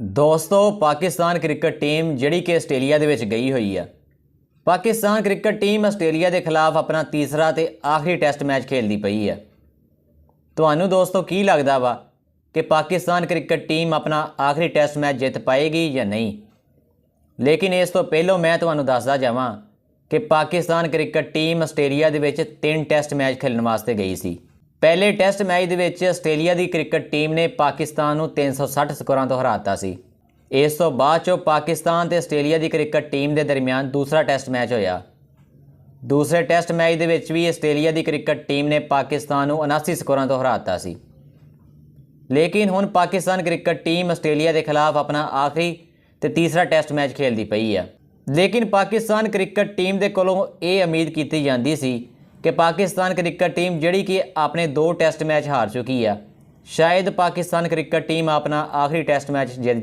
ਦੋਸਤੋ Pakistan cricket team ਜਿਹੜੀ ਕਿ ਆਸਟ੍ਰੇਲੀਆ ਦੇ ਵਿੱਚ ਗਈ ਹੋਈ ਆ। ਪਾਕਿਸਤਾਨ ਕ੍ਰਿਕਟ ਟੀਮ ਆਸਟ੍ਰੇਲੀਆ ਦੇ ਖਿਲਾਫ ਆਪਣਾ ਤੀਸਰਾ ਤੇ ਆਖਰੀ ਟੈਸਟ ਮੈਚ ਖੇਡਦੀ ਪਈ ਆ। ਤੁਹਾਨੂੰ ਦੋਸਤੋ ਕੀ ਲੱਗਦਾ ਵਾ ਕਿ ਪਾਕਿਸਤਾਨ ਕ੍ਰਿਕਟ ਟੀਮ ਆਪਣਾ ਆਖਰੀ ਟੈਸਟ ਮੈਚ ਜਿੱਤ ਪਾਏਗੀ ਜਾਂ ਨਹੀਂ? ਲੇਕਿਨ ਇਸ ਤੋਂ ਪਹਿਲਾਂ ਮੈਂ ਤੁਹਾਨੂੰ ਦੱਸਦਾ ਜਾਵਾਂ ਕਿ ਪਾਕਿਸਤਾਨ ਕ੍ਰਿਕਟ ਟੀਮ ਆਸਟ੍ਰੇਲੀਆ ਦੇ ਵਿੱਚ 3 ਟੈਸਟ ਮੈਚ ਖੇਡਣ ਵਾਸਤੇ ਗਈ ਸੀ। ਪਹਿਲੇ ਟੈਸਟ ਮੈਚ ਦੇ ਵਿੱਚ ਆਸਟ੍ਰੇਲੀਆ ਦੀ ਕ੍ਰਿਕਟ ਟੀਮ ਨੇ ਪਾਕਿਸਤਾਨ ਨੂੰ 360 ਸਕੋਰਾਂ ਤੋਂ ਹਰਾਤਾ ਸੀ। ਇਸ ਤੋਂ ਬਾਅਦ ਚੋਂ ਪਾਕਿਸਤਾਨ ਤੇ ਆਸਟ੍ਰੇਲੀਆ ਦੀ ਕ੍ਰਿਕਟ ਟੀਮ ਦੇ ਦਰਮਿਆਨ ਦੂਸਰਾ ਟੈਸਟ ਮੈਚ ਹੋਇਆ। ਦੂਸਰੇ ਟੈਸਟ ਮੈਚ ਦੇ ਵਿੱਚ ਵੀ ਆਸਟ੍ਰੇਲੀਆ ਦੀ ਕ੍ਰਿਕਟ ਟੀਮ ਨੇ ਪਾਕਿਸਤਾਨ ਨੂੰ 79 ਸਕੋਰਾਂ ਤੋਂ ਹਰਾਤਾ ਸੀ। ਲੇਕਿਨ ਹੁਣ ਪਾਕਿਸਤਾਨ ਕ੍ਰਿਕਟ ਟੀਮ ਆਸਟ੍ਰੇਲੀਆ ਦੇ ਖਿਲਾਫ ਆਪਣਾ ਆਖਰੀ ਤੇ ਤੀਸਰਾ ਟੈਸਟ ਮੈਚ ਖੇਡਦੀ ਪਈ ਆ। ਲੇਕਿਨ ਪਾਕਿਸਤਾਨ ਕ੍ਰਿਕਟ ਟੀਮ ਦੇ ਕੋਲੋਂ ਇਹ ਉਮੀਦ ਕੀਤੀ ਜਾਂਦੀ ਸੀ ਕਿ ਪਾਕਿਸਤਾਨ ਕ੍ਰਿਕਟ ਟੀਮ ਜਿਹੜੀ ਕਿ ਆਪਣੇ 2 ਟੈਸਟ ਮੈਚ ਹਾਰ ਚੁੱਕੀ ਆ, ਸ਼ਾਇਦ ਪਾਕਿਸਤਾਨ ਕ੍ਰਿਕਟ ਟੀਮ ਆਪਣਾ ਆਖਰੀ ਟੈਸਟ ਮੈਚ ਜਿੱਤ